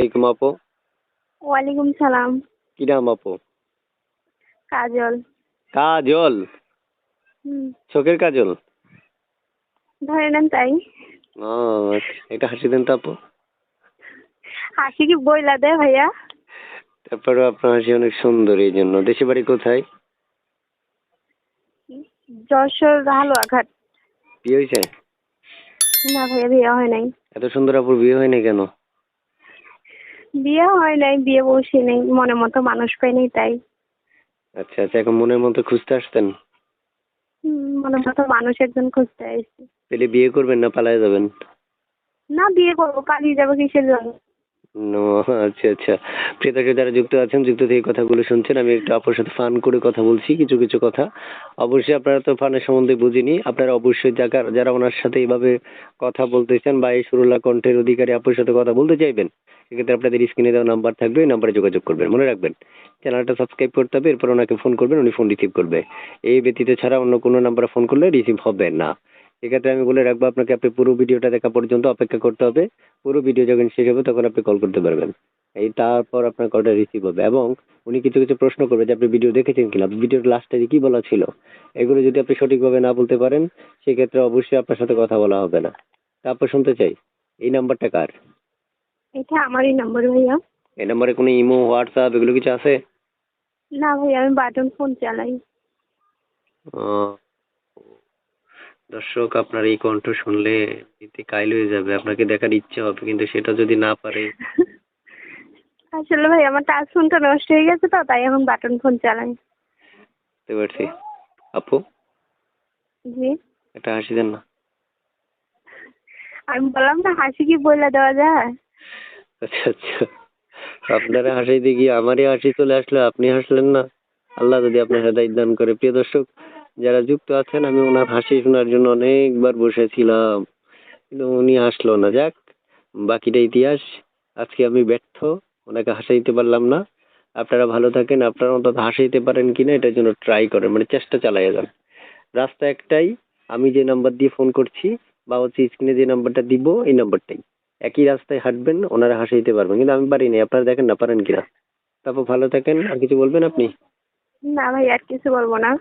আলাইকুম আপু। ওয়ালাইকুম সালাম। কি নাম আপু? কাজল। কাজল? হুম, চোখের কাজল? ধরে নেন তাই। ও আচ্ছা, একটা হাসি দেন তো আপু। হাসি কি বইলা দেয় ভাইয়া? তারপরে আপনার হাসি অনেক সুন্দর, এই জন্য। দেশে বাড়ি কোথায়? যশোর হালুয়াঘাট। বিয়ে হয়েছে? না ভাইয়া, বিয়ে হয় নাই। এত সুন্দর আপুর বিয়ে হয়নি কেন? বিয়ে হয় নাই, বিয়ে বসে নেই, মনের মতো মানুষ পাই নাই তাই। আচ্ছা আচ্ছা, এখন মনের মতো খুঁজতে আসতেন? মনের মতো মানুষ একজন খুঁজতে আসছি। তাহলে বিয়ে করবেন না পালায়ে যাবেন? না, বিয়ে করবো, পালিয়ে যাবো কিসের জন্য? নো, আচ্ছা আচ্ছা। প্রিয় দর্শক যারা যুক্ত আছেন, যুক্ত থেকে কথাগুলো শুনছেন, আমি একটু আপুর সাথে ফান করে কথা বলছি, কিছু কিছু কথা। অবশ্যই আপনারা তো ফানের সম্বন্ধে বুঝিনি, আপনারা অবশ্যই যারা ওনার সাথে এইভাবে কথা বলতেছেন বা এই সুরলা কণ্ঠের অধিকারী আপুর সাথে কথা বলতে চাইবেন, সেক্ষেত্রে আপনাদের স্ক্রিনে দেওয়া নাম্বার থাকবে, ওই নাম্বারে যোগাযোগ করবেন। মনে রাখবেন, চ্যানেলটা সাবস্ক্রাইব করতে হবে, এরপর ওনাকে ফোন করবেন, উনি ফোন রিসিভ করবে। এই ব্যতীত ছাড়া অন্য কোনো নাম্বারে ফোন করলে রিসিভ হবে না। সেক্ষেত্রে আমি বলে রাখবো আপনাকে, আপনি পুরো ভিডিওটা দেখা পর্যন্ত অপেক্ষা করতে হবে। পুরো ভিডিও যখন শেষ হবে তখন আপনি কল করতে পারবেন। এই তারপর আপনার কলটা রিসিভ হবে, এবং উনি কিছু কিছু প্রশ্ন করবে যে আপনি ভিডিও দেখেছেন কিনা, ভিডিওর লাস্টে কি বলা ছিল। এগুলো যদি আপনি সঠিকভাবে না বলতে পারেন, সেক্ষেত্রে অবশ্যই আপনার সাথে কথা বলা হবে না। তারপর শুনতে চাই, এই নাম্বারটা কার? এটা আমারই নাম্বার ভাইয়া। এই নাম্বারে কোনো ইমো, হোয়াটসঅ্যাপ এগুলো কিছু আছে? না ভাইয়া, আমি বাটন ফোন চালাই। আহ, দর্শক আপনার এই কণ্ঠ শুনলে এমনিতে কাইল হয়ে যাবে, আপনাকে দেখার ইচ্ছে হবে, কিন্তু সেটা যদি না পারে। আসলে ভাই আমার টাচ ফোনটা নষ্ট হয়ে গেছে তো, তাই এখন বাটন ফোন চালাই। বুঝতে পারছি। আপু, জি। একটা হাসি দেন না। আমি বললাম না, হাসি কি বইলা দেওয়া যায়? আচ্ছা আচ্ছা, আপনারা হাসাইতে গিয়ে আমারই হাসি চলে আসলো, আপনি হাসলেন না। আল্লাহ যদি আপনার হেদায়েত দান করে। প্রিয় দর্শক যারা যুক্ত আছেন, আমি ওনার হাসি শোনার জন্য অনেকবার বসেছিলাম, কিন্তু উনি হাসলো না। যাক, বাকিটা ইতিহাস। আজকে আমি ব্যর্থ, ওনাকে হাসাইতে পারলাম না। আপনারা ভালো থাকেন, আপনারা অন্তত হাসাইতে পারেন কিনা এটার জন্য ট্রাই করেন, মানে চেষ্টা চালিয়ে যান। রাস্তা একটাই, আমি যে নাম্বার দিয়ে ফোন করছি বা হচ্ছে স্ক্রিনে যে নাম্বারটা দিব, এই নাম্বারটাই। একই রাস্তায় হাঁটবেন, ওনারা হাসাইতে পারবেন, কিন্তু আমি পারিনি। আপনারা দেখেন না পারেন কিনা। তারপর ভালো থাকেন। আর কিছু বলবেন আপনি? না ভাই, আর কিছু বলবো না।